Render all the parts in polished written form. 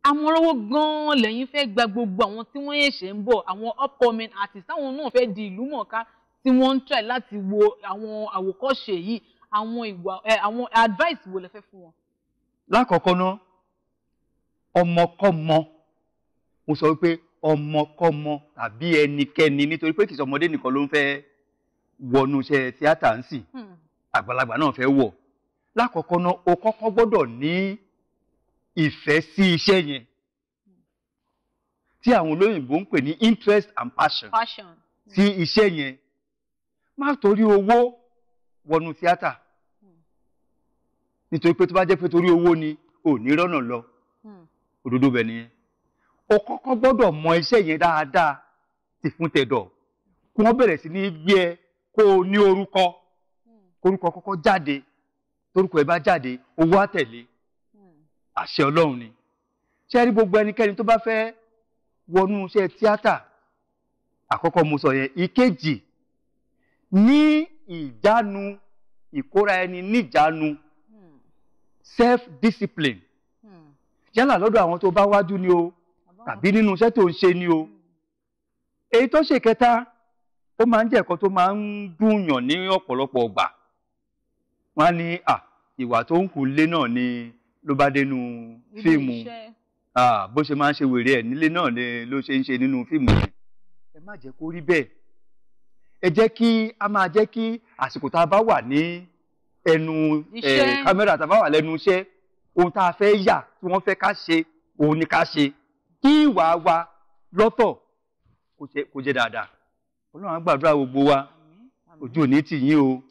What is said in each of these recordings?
àmọ̀ràn wo gan-an lẹ́yìn fẹ́ gba gbogbo àwọn tí wọ́n ṣẹ̀ṣẹ̀ ń bọ̀ àwọn upcoming artists táwọn náà fẹ́ di ìlú mọ̀ọ́ká tí wọ́n ń try láti wo àwọn àwòkọ́ṣe yìí àwọn ìwà àwọn advice wo lẹ fẹ́ fún wọn. Lákọ̀ọ́kọ́ ná ọmọkọ́mọ mo sọ wípé ọmọkọ́mọ tàbí ẹnikẹ́ni nítorí pé kìí ṣe ọmọdé nìkan ló ń fẹ́ wọnú iṣẹ́ tíátà ń sìn àgbàlagbà náà fẹ́ wọ̀. Lákọ̀ọ́kọ́ ná o kọ́kọ́ gbọ́dọ̀ ní ìfẹ́ sí iṣẹ́ yẹn tí àwọn olóyìnbó ń pè ní interest and passion sí iṣẹ́ yẹn. Má torí owó wọnú tíátà nítorí pé tó bá jẹ́ pé torí owó ni ò ní rọ́nà lọ òdodo bẹ̀ nìyẹn. O kọ́kọ́ gbọ́dọ̀ mọ iṣẹ́ yẹn dáadáa ti fún tẹ̀dọ̀ kí wọ́n bẹ̀rẹ̀ sí ní gbé ẹ kó o ní orúkọ orúkọ kọ́kọ́ jáde torúkọ ẹ bá jáde owó á tẹ̀lé àṣẹ Ọlọ́run ni. Ṣé rí gbogbo ẹnikẹ́ni tó bá fẹ́ wọnú iṣẹ́ tíátà àkọ́kọ́ mo sọ yẹn. Ìkejì ní ìjánu ìkóra ẹni níjánu self discipline yálà lọ́dọ̀ àwọn tó bá wájú ni o tàbí nínú iṣẹ́ tó ń ṣe ni o. Èyí tó ṣe kẹta ó máa ń jẹ́ ẹ̀kọ́ tó máa ń dùnyàn ní ọ̀pọ̀lọpọ̀ ọgbà. Wọ́n á ní ìwà tó ń hù lé náà ni ló bá dénú fíìmù bó ṣe máa ń ṣe wèrè ẹ̀ nílé náà ló ṣe ń ṣe nínú fíìmù yẹn. Ẹ má jẹ́ kó rí bẹ́ẹ̀. Ẹ jẹ́ kí a máa jẹ́ kí àsìkò tá a bá wà ní ẹnu kámẹ́rà tá a bá wà lẹ́nu iṣẹ́ ohun tá a fẹ́ yà tí wọ́n fẹ́ ká ṣe òun ni ká ṣe kí ìwà wa lọ́tọ̀ kó jẹ́ dáadáa. Ọlọ́run á gbàdúrà gbogbo wa ojú ò ní tì yín o.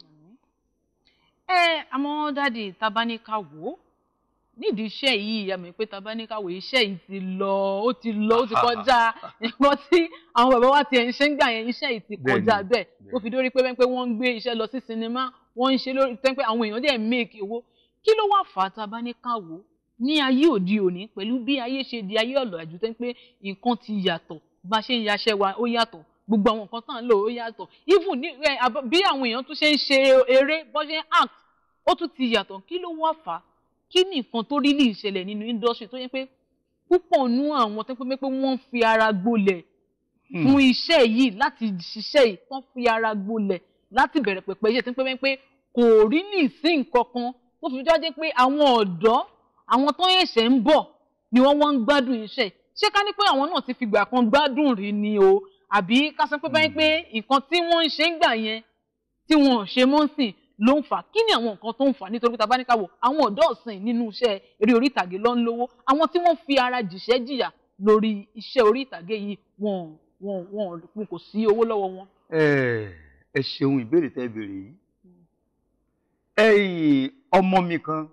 Àmọ́ dáàdì tabaníkà wò nídìí iṣẹ́ yìí ìyá mi pé tabaníkà wò iṣẹ́ yìí ti lọ ó ti kọjá nǹkan tí àwọn bàbá wa ti ẹ̀ ń ṣe ń gbà yẹn iṣẹ́ yìí ti kọjá bẹ́ẹ̀ ó fi dórí pé wọ́n ń gbé iṣẹ́ lọ sí sinimá wọ́n ń ṣe lórí pé àwọn èèyàn dẹ̀ make owó kí ló wà fà tabaníkà wò ní ayé òde òní pẹ̀lú bí ayé ṣe di ayé ọ̀làjú tẹ́ pé nǹkan ti yàtọ̀ bá ṣe ń yaṣẹ́ wa ó yàtọ̀ gbogbo àwọn nǹkan tá à ń lò ó yàtọ̀ even bí àwọn èèyàn tún ṣe ń ṣe eré bó ṣe ń act ó tún ti yàtọ̀ kí ló wà fà kí ni nǹkan tó rí ní ìṣẹ̀lẹ̀ nínú industry tó yẹ pé púpọ̀ nú àwọn tó pé wọ́n fi ara gbolẹ̀ fún iṣẹ́ yìí láti ṣiṣẹ́ yìí tán fi ara gbolẹ̀ láti bẹ̀rẹ̀ pẹ̀pẹ̀ iṣẹ́ tó pé kò rí ní ìsín nǹkan kan tó fi jáde pé àwọn ọ̀dọ́ àwọn tó yẹ̀ṣẹ̀ ń bọ̀ ni wọ́n ń gbádùn iṣẹ́ ṣé ká ní pé àwọn náà ti fìgbà kan gbádùn rí ni o àbí ká sọ pé báyìí pé nǹkan tí wọ́n ń ṣe ń gbà yẹn tí wọ́n ò ṣe mọ́ sìn ló ń fà kí ni àwọn nǹkan tó ń fà nítorí tá bá ní ká wò àwọn ọ̀dọ́ ọ̀sìn nínú iṣẹ́ eré orí ìtàgé ló ń lówó àwọn tí wọ́n fi ara jìṣẹ́ jìyà lórí iṣẹ́ orí ìtàgé yìí wọn kò sí owó lọ́wọ́ wọn. Ẹ ṣeun ìbéèrè tẹ́ béèrè yìí. Ọmọ mi kan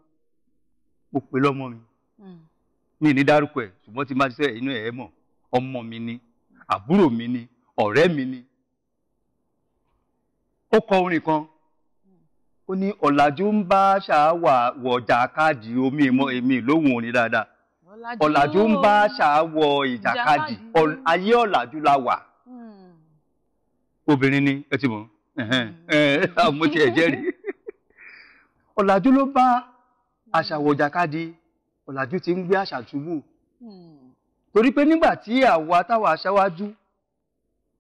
mo pè lọ́mọ mi ní dárúkọ ẹ̀ ṣùgbọ́n tí máa ṣe inú ẹ̀ mọ̀ ọmọ mi ni àbúrò mi ni ọ̀rẹ́ mi ni. Ó kọ orin kan ó ní ọ̀làjú ń bá ṣàwà wọ̀jà káàdì omi èmi lóhùn òní dáadáa ọ̀làjú ń bá ṣàwọ̀ ìjàkadì ayé ọ̀làjú la wà. Obìnrin ni ẹ ti mọ̀ mo ti ẹ̀ jẹ́rìí. Ọ̀làjú ló bá àṣà wọ̀jàkadì ọ̀làjú ti ń gbé àṣà túbú torí pé nígbà tí táwa aṣáwájú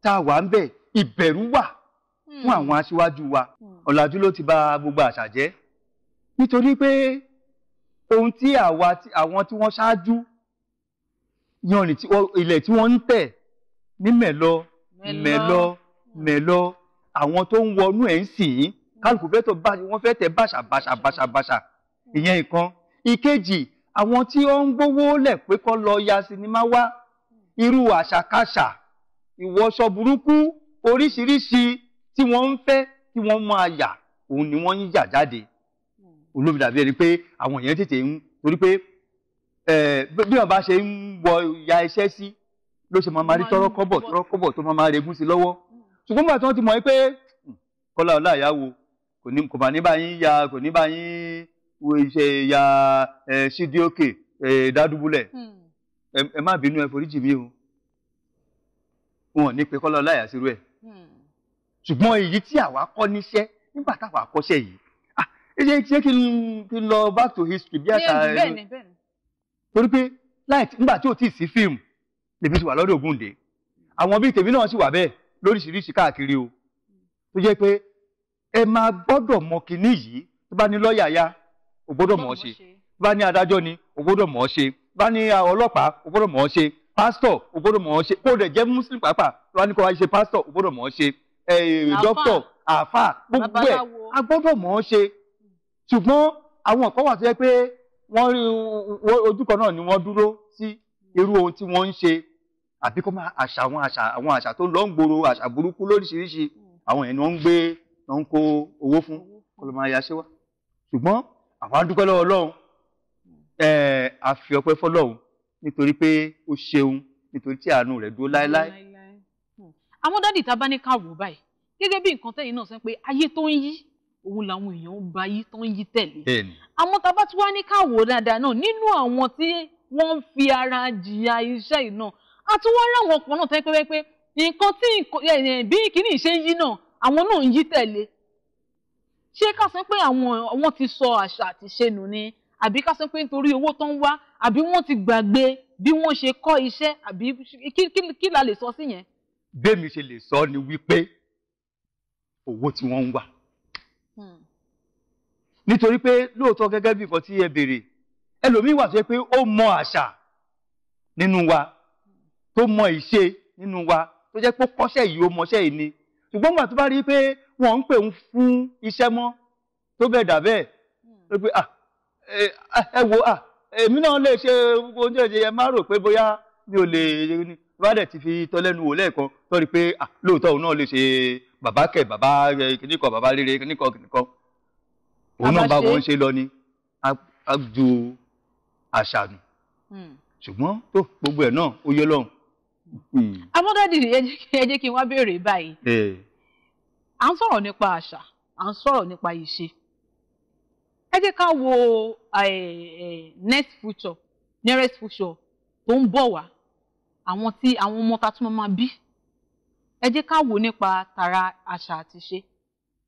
tá a wà ń bẹ̀ ìbẹ̀rù wà fún àwọn aṣíwájú wa ọ̀làjú ló ti bà gbogbo àṣà jẹ́ nítorí pé ohun tí àwọn tí wọ́n ṣáájú yanrìn ilẹ̀ tí wọ́n ń tẹ̀ ní mẹ̀lọ àwọn tó ń wọnú ẹ̀ ń sìn kálukú wọ́n fẹ́ tẹ̀ bàṣà ìyẹn nǹkan. Ìkejì àwọn tí ó ń gbówó lẹ̀ pé kó lọ ya sinimá wá irú àṣàkáṣà ìwọṣọ burúkú oríṣiríṣi tí wọ́n ń fẹ́ tí wọ́n máa yà òun ni wọ́n ń yà jáde. Olómi dàbí ẹni pé àwọn èèyàn tètè ń torí pé bí wọ́n bá ṣe ń wọ ya iṣẹ́ sí ló ṣe máa rí tọ́rọ́kọ́bọ̀ tó máa regún sí lọ́wọ́. Ṣùgbọ́n bàtí wọ́n ti mọ̀ pé Kola Olaiya wo kò bá ní báyìí ya kò ní báyìí wo iṣẹ́ ya sídíòkè dádúbúlẹ̀ ẹ má bínú ẹ foríjì mi o wọn ní pé Kola Olaiya sírú ẹ̀. Ṣùgbọ́n èyí tí àwa kọ́ níṣẹ́ nígbà táwa kọ́ṣẹ́ yìí ṣé kí n lọ back to history bí àṣà torí pé nígbà tí ò tí ì sí fíìmù lèmi ti wà lọ́dọ̀ Ògúndé àwọn bíi tèmi náà sì wà bẹ́ẹ̀ lóríṣiríṣi káàkiri o tó jẹ́ pé ẹ máa gbọ́dọ̀ mọ kinní yìí tó bá ní lọ́ọ̀yà ya o gbọ́dọ̀ mọ̀ ọ́ ṣe tó bá ní adájọ́ ni o gbọ́dọ̀ mọ̀ ọ́ ṣe tó bá ní ọlọ́pàá o gbọ́dọ̀ mọ̀ ọ́ ṣe pásítọ̀ o gbọ́dọ̀ mọ̀ ọ́ ṣe kó o dẹ̀ jẹ́ muslim pàápàá tó bá ní kó wá ṣe pásítọ̀ o gbọ́dọ̀ mọ̀ ọ́ ṣe dókítọ̀ àáfàá gbogbo ẹ̀ a gbọ́dọ̀ mọ̀ ọ́ ṣe ṣùgbọ́n àwọn kan wà tó jẹ́ pé wọ́n rí ojú kan náà ni wọ́n dúró sí irú ohun tí wọ́n ń ṣe àbí kó máa àwọn àṣà tó lọ ń gbòòrò àṣà burúkú lóríṣiríṣi àwọn yẹn ni wọ́n ń gbé wọ́n ń kó owó fún kó ló máa yaṣẹ́ wá ṣùgbọ́n àwọn á dúpẹ́ lọ́wọ́ Ọlọ́run a fi ọpẹ́ fọ́lọ́run nítorí pé ó ṣeun nítorí tí àánú rẹ̀ dúró láéláé. àwọn dádì tá a bá ní ká wò báyìí gẹ́gẹ́ bí nǹkan tẹ́yìn náà sọ pé ayé tó ń yí òun làwọn èèyàn ń ba yí tó ń yí tẹ̀lé. àwọn tá a bá tún wá ní ká wò dáadáa náà nínú àwọn tí wọ́n ń fi ara jìyà iṣẹ́ yìí náà a tún wá láwọn ọkùnrin náà tẹ́ pé nǹkan tí bí kìíní ṣe ń yí náà àwọn náà ń yí tẹ̀lé. ṣé ká sọ pé àwọn ti sọ àṣà àti ṣe nù ni àbí ká sọ pé nítorí owó tó ń wá àbí wọ́n ti gbàgbé bí wọ́n ṣe kọ́ iṣẹ́ àbí kí la lè sọ sí yẹn. bẹ́ẹ̀mi ṣe lè sọ ni wípé owó tí wọ́n ń wá. nítorí pé lóòótọ́ gẹ́gẹ́ bí nǹkan tí ẹ béèrè ẹlòmíín wà tó yẹ pé ó mọ àṣà nínú wa tó mọ ìṣe nínú wa tó jẹ́ pé ó kọ́ṣẹ́ yìí ó mọṣẹ́ yìí ni ṣùgbọ́n gbà tó bá rí pé wọ́n ń pè ń fún iṣẹ́ mọ́ tó bẹ́ẹ̀ dà bẹ́ẹ̀ ló pé ẹ wo èmi náà lè ṣe oúnjẹ ìṣe ẹ má rò pé bóyá mi ò lè ní bá dẹ̀ ti fi tọ́lẹ́nu wò lẹ́ẹ̀kan tó rí pé lóòótọ́ òun náà lè ṣe bàbá kìnnìkan bàbá rere kìnnìkan òun náà bá wọn ṣe lọ ni á ju àṣà nù ṣùgbọ́n tó gbogbo ẹ̀ náà ó yẹ lọ́hùn. amọ́dádì ẹ jẹ́ kí n wá béèrè báyìí à ń sọ̀rọ̀ nípa àṣà à ń sọ̀rọ̀ nípa ìṣe ẹ jẹ́ ká wo nearest future tó ń bọ̀ wá àwọn ọmọ ta tún máa bí ẹ jẹ́ ká wò nípa tara àṣà àti ìṣe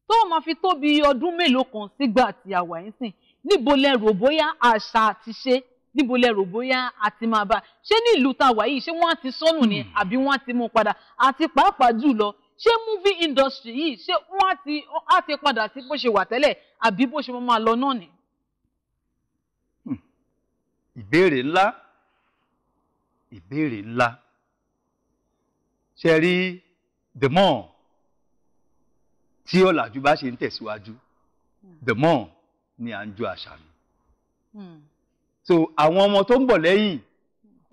tó máa fi tó bí ọdún mélòó kan sígbà tí a wà yín sìn níbo lẹ rò bóyá àṣà àti ìṣe níbo lẹ rò bóyá a ti máa bá ṣé ní ìlú tá a wà yìí ṣé wọ́n á ti sọnù ni àbí wọ́n á ti mú padà àti pàápàá jùlọ ṣé movie industry yìí ṣé wọ́n á ti padà sí bó ṣe wà tẹ́lẹ̀ àbí bó ṣe máa lọ náà ni. ìbéèrè ńlá ṣe rí the more tí ọ̀làjú bá ṣe ń tẹ̀síwájú the more ni à ń ju àṣà nù. so àwọn ọmọ tó ń bọ̀ lẹ́yìn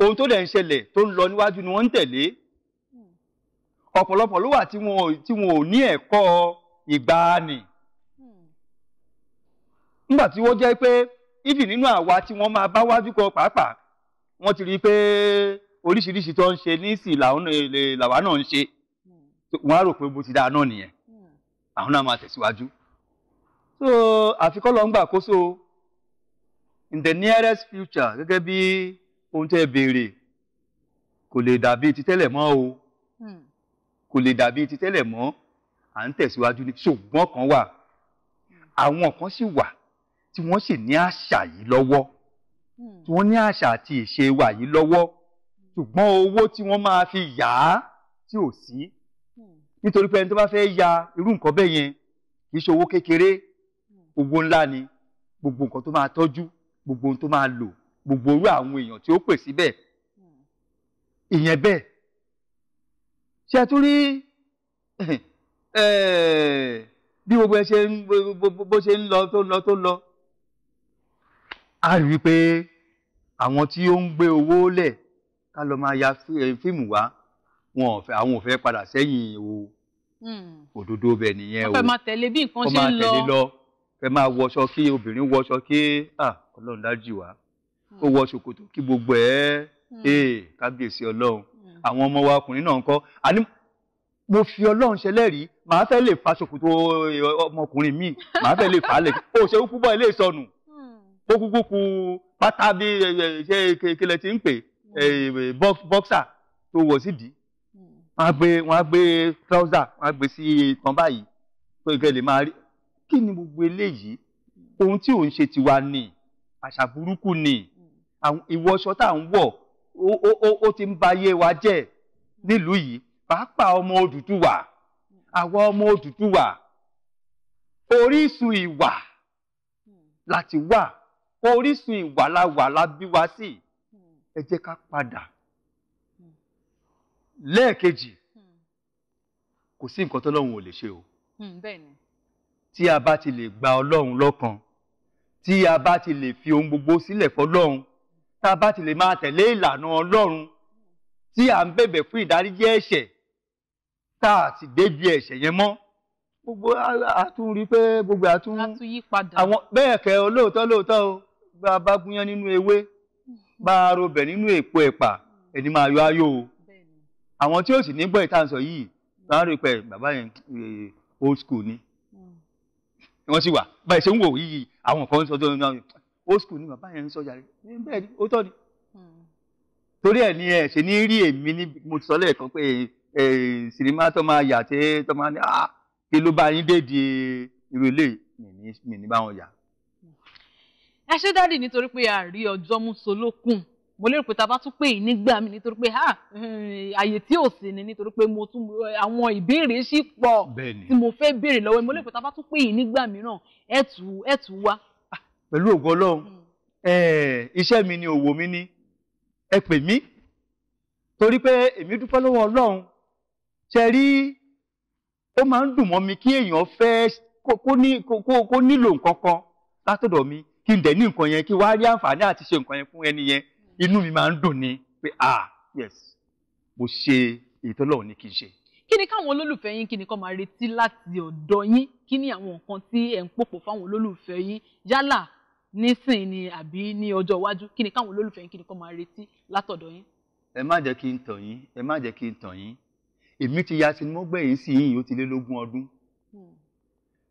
ohun tó dẹ̀ ń ṣẹlẹ̀ tó ń lọ níwájú ni wọ́n ń tẹ̀lé ọ̀pọ̀lọpọ̀ ló wà tí wọn ò ní ẹ̀kọ́ ìgbàanì nígbà tí wọ́n jẹ́ pé ìdí nínú àwa tí wọ́n máa bá wájú kọ pàápàá wọ́n ti rí i pé oríṣiríṣi tó ń ṣe nísìn làwa náà ń ṣe wọ́n á rò pé bó ti dáa náà nìyẹn àwọn náà máa tẹ̀síwájú so àfikọ́ lọ ń gbà kóso in the nearest future gẹ́gẹ́ bí ohun tẹ́ béèrè kò lè dàbí ti tẹ́lẹ̀ mọ́ o kò lè dàbí ti tẹ́lẹ̀ mọ́ à ń tẹ̀síwájú ní ṣùgbọ́n kan wà àwọn kan sì wà tí wọ́n sì ní àṣà yìí lọ́wọ́ tí wọ́n ní àṣà àti ìṣe wa yìí lọ́wọ́ ṣùgbọ́n owó tí wọ́n máa fi yà á tí ò sí nítorí pé ẹni tó bá fẹ́ ya irú nǹkan bẹ́ẹ̀ yẹn kì í ṣe owó kékeré owó ńlá ni gbogbo nǹkan tó máa tọ́jú gbogbo ohun tó máa lò gbogbo orú àwọn èèyàn tí ó pè síbẹ̀ ìyẹn bẹ́ẹ̀ ṣe tún rí bí gbogbo ẹ ṣe bó ṣe ń lọ tó lọ a rí i pé àwọn tí ó ń gbé owó lẹ̀ ká lọ máa ya fíìmù wá àwọn ò fẹ́ padà sẹ́yìn o òdodo bẹ̀ nìyẹn o wọ́n fẹ́ máa tẹ̀lé bí nǹkan ṣe ń lọ fẹ́ máa wọṣọ kí obìnrin wọṣọ kí ọlọ́run dájú wá ó wọ ṣòkòtò kí gbogbo kábíyèsí ọlọ́run àwọn ọmọ wa ọkùnrin náà ń kọ́ àní mo fi ọlọ́run ṣẹlẹ́rìí màá fẹ́ lè fa ṣòkòtò ọmọkùnrin míì màá fẹ́ lè fà á lẹ̀ ó ṣe kúkú bọ́ ilé ìsọnù ó kúkú ku pátá bí ṣe kílẹ̀ tí ń pè bọ́ksà tó wọ̀ sídìí wọ́n á gbé trouser wọ́n á gbé sí itan báyìí tó ìkẹ́ lè máa rí kí ni gbogbo eléyìí ohun tí òun ṣe tiwa ni àṣà burúkú ni ìwọṣọ tá à ń wọ̀ ó ti ń ba ayé wa jẹ́ nílùú yìí pàápàá ọmọ Odùduwà àwọn ọmọ Odùduwà orísun ìwà láti wà orísun ìwà la wà la bí wa sí ẹ jẹ́ ká padà lẹ́ẹ̀kejì kò sí nǹkan tọ́lọ́run ò lè ṣe o tí a bá ti lè gba Ọlọ́run lọ́kàn tí a bá ti lè fi ohun gbogbo sílẹ̀ fọ́lọ́run tá a bá ti lè máa tẹ̀lé ìlànà Ọlọ́run tí à ń bẹ̀bẹ̀ fún ìdáríjì ẹ̀ṣẹ̀ tá a sì débi ẹ̀ṣẹ̀ yẹn mọ́ gbogbo àtún rí pé gbogbo àtún yí padà àwọn bẹ́ẹ̀ kẹ́ lóòótọ́ o bá a bá gúnyán nínú ewé bá a robẹ̀ nínú èpo ẹ̀pà ẹni máa yọ ayọ̀ o àwọn tí ó sì ní gbọ́ ìtànsọ yìí wọ́n á rí pé bàbá yẹn old school ni wọ́n sì wà báyìí ṣe ń wò yìí àwọn kan ń sọ tó ń náà old school ni bàbá yẹn ń sọ jàre bẹ́ẹ̀ ni ó tọ́ ni torí ẹ̀ ni ẹ̀ ṣe ní rí èmi ní mo ti sọ lẹ́ẹ̀kan pé sinimá tó máa yà tẹ́ tó máa ní kí ló bá yín dédé irú ilé mi ní bá wọn yà. ẹ ṣé dádì nítorí pé a rí ọjọ́ mú solókùn mo lérò pé tá a bá tún pè yín nígbà mi nítorí pé àyè tí ò sí ni nítorí pé mo tún àwọn ìbéèrè ṣì pọ̀ tí mo fẹ́ béèrè lọ́wọ́ mo lérò pé tá a bá tún pè yín nígbà mìíràn ẹ tù wá. pẹ̀lú ògo Ọlọ́run iṣẹ́ mi ni òwò mi ni ẹ pè mí torí pé èmi dúpẹ́ lọ́wọ́ Ọlọ́run ṣe rí ó máa ń dùn mọ́ mi kí èèyàn fẹ́ kó nílò nǹkan kan látọ̀dọ̀ mi kí n dẹ̀ ní nǹkan yẹn kí wá rí àǹfààní àti ṣe nǹkan yẹn fún ẹni yẹn inú mi máa ń dùn ni pé yes mo ṣe èyí tó lọ́wọ́ ní kí n ṣe. kí ni káwọn olólùfẹ́ yín kí ni kó máa retí láti ọ̀dọ̀ yín kí ni àwọn nǹkan tí ẹ̀ ń pòpò fáwọn olólùfẹ́ yín yálà nísìn ni àbí ní ọjọ́ iwájú kí ni káwọn olólùfẹ́ yín kí ni kó máa retí látọ̀dọ̀ yín. ẹ má jẹ́ kí n tàn yín èmi ti ya sinimá gbẹ̀yìn sí yìnyín ó ti lé lógún ọdún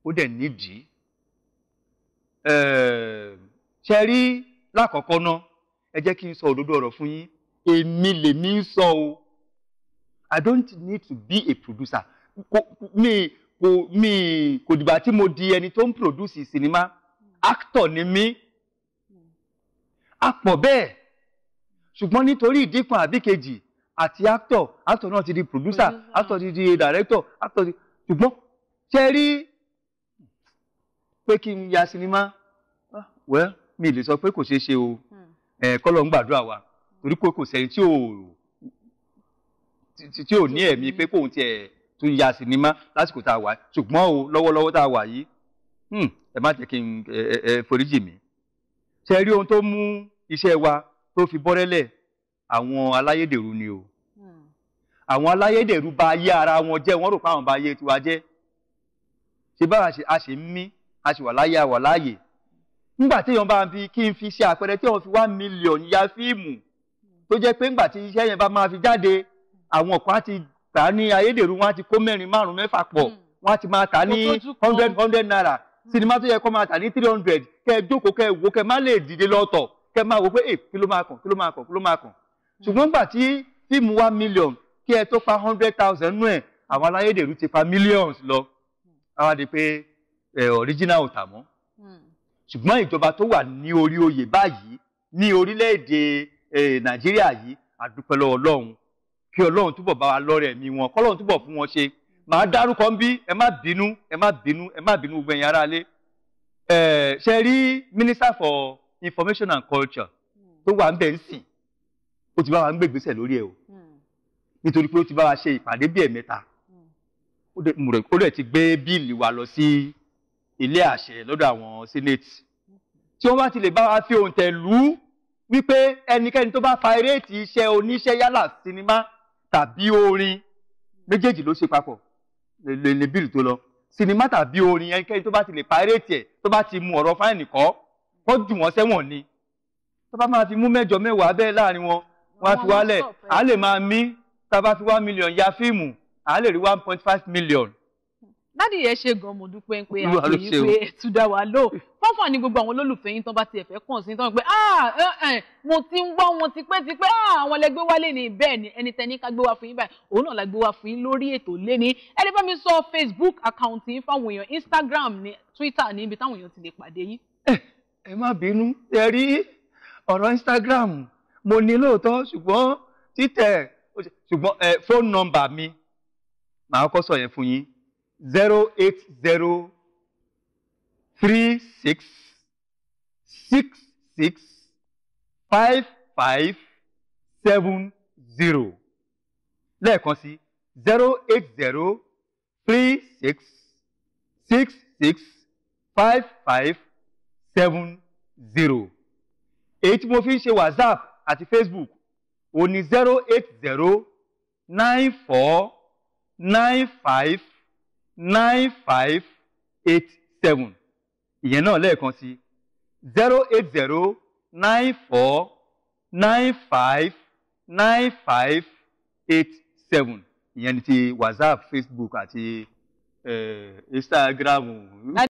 ó dẹ̀ nídìí ṣe rí lákọ̀ọ́kọ́ náà ẹ jẹ́ kí n sọ òdodo ọ̀rọ̀ fún yín èmi lèmi ń sọ o I don't need to be a producer kò dìgbà tí mo di ẹni tó ń produce sinimá actor ni mí a pọ̀ bẹ́ẹ̀ ṣùgbọ́n nítorí ìdí kan àbí kejì àti actor náà ti di producer actor ti di director actor ti ṣùgbọ́n ṣe rí pé kí n ya sinimá well mi lè sọ pé kò ṣeé ṣe o kọ́lọ̀ ń gbàdúrà wa torí pé kò sẹ́ni tí ò ní ẹ̀mí pé kóun tiẹ̀ tún ya sinimá lásìkò tá a wà ṣùgbọ́n o lọ́wọ́lọ́wọ́ tá a wà yìí ẹ má jẹ́ kí n foríjì mi ṣe rí ohun tó mú iṣẹ́ wa tó fi bọ́rẹ́lẹ̀ àwọn aláyédèrú ni o àwọn aláyédèrú bà ayé ara wọn jẹ́ wọ́n rò pé àwọn bà ayé tiwa jẹ́ ṣe báwa a ṣe ń mí a ṣì wà láyé àwà láàyè nígbà tí èèyàn bá ń fi kí n fi ṣe àpẹẹrẹ tí wọ́n fi 1 million ya fíìmù tó jẹ́ pé nígbà tí iṣẹ́ yẹn bá máa fi jáde àwọn kan á ti tà á ní ayédèrú wọn á ti kó 4, 5, 6 pọ̀ wọ́n á ti máa tà á ní 100 naira sinimá tó yẹ kó máa tà ní 300 kẹ́ ẹ jókòó kẹ́ ẹ wò kẹ́ ẹ má lè dìde lọ́tọ̀ kẹ́ ẹ máa wò pé kí ló máa kàn ṣùgbọ́n nígbà tí fíìmù 1 million kí ẹ tó pa 100,000 nú ẹ̀ àwọn aláyédèrú ti pa millions lọ àwa di pé original ò tà mọ́ ṣùgbọ́n ìjọba tó wà ní orí oyè báyìí ní orílẹ̀-èdè Nàìjíríà yìí a dúpẹ́ lọ́wọ́ Ọlọ́run kí Ọlọ́run túbọ̀ bá wa lọ́rẹ̀ mi wọn kọ́lọ́run túbọ̀ fún wọn ṣe màá dárúkọ ń bí ẹ má bínú gbogbo ẹ̀yin aráalé ṣe rí Minister for Information and Culture tó wà ń bẹ̀ ń sìn ó ti bá wa ń gbé ìgbésẹ̀ lórí ẹ̀ o nítorí pé ó ti bá wa ṣe ìpàdé bí ẹ̀mẹ́ta ó dẹ̀ ti gbé bíìlì wa lọ sí ilé àṣẹ lọ́dọ̀ àwọn senate tí wọ́n bá ti lè bá wa fi òǹtẹ̀ lù ú wípé ẹnikẹ́ni tó bá fa eréètì iṣẹ́ oníṣẹ́ yálà sinimá tàbí orin méjèèjì ló ṣe papọ̀ lè bíìlì tó lọ sinimá tàbí orin ẹnikẹ́ni tó bá ti lè pa eréètì ẹ̀ tó bá ti mu ọ̀rọ̀ fáìnì kọ́ wọ́n jù wọ́n sẹ́wọ̀n ni tó bá máa fi mú 8 10 bẹ́ẹ̀ láàrin wọn wọ́n á fi wálẹ̀ à lè máa mí tá a bá fi 1 million ya fíìmù à lè rí 1.5 million. Dádì yẹn ṣe gan mo dúpẹ́ pé àtẹ̀yìn pé ẹ̀tún dá wa lò fọ́nfọ́n ni gbogbo àwọn olólùfẹ́ yín tán bá tiẹ̀ fẹ́ kàn sí tán pé mo ti ń gbọ́ wọn tipẹ́ àwọn lẹ gbé wá lé ní bẹ́ẹ̀ ni ẹni tẹ́ni ká gbé wá fún yín báyìí òun náà la gbé wá fún yín lórí ètò léni ẹni bá mi sọ Facebook account yín fáwọn èèyàn Instagram ní Twitter ní ibi táwọn èèyàn ti lè pàdé yín. ẹ má bínú ẹ rí ọ̀rọ̀ Instagram mo ní lóòótọ́ ṣùgbọ́n títẹ̀ ṣùgbọ́n phone number mi màá kọ́ sọ yẹn fún yín 080 36 66 55 70 lẹ́ẹ̀kan sí 080 36 66 55 70 èyí tí mo fi ń ṣe WhatsApp àti Facebook ó ní 080 94 95 95 87 ìyẹn náà lẹ́ẹ̀kan sí 080 94 95 95 87 ìyẹn ni ti WhatsApp, Facebook àti Instagram.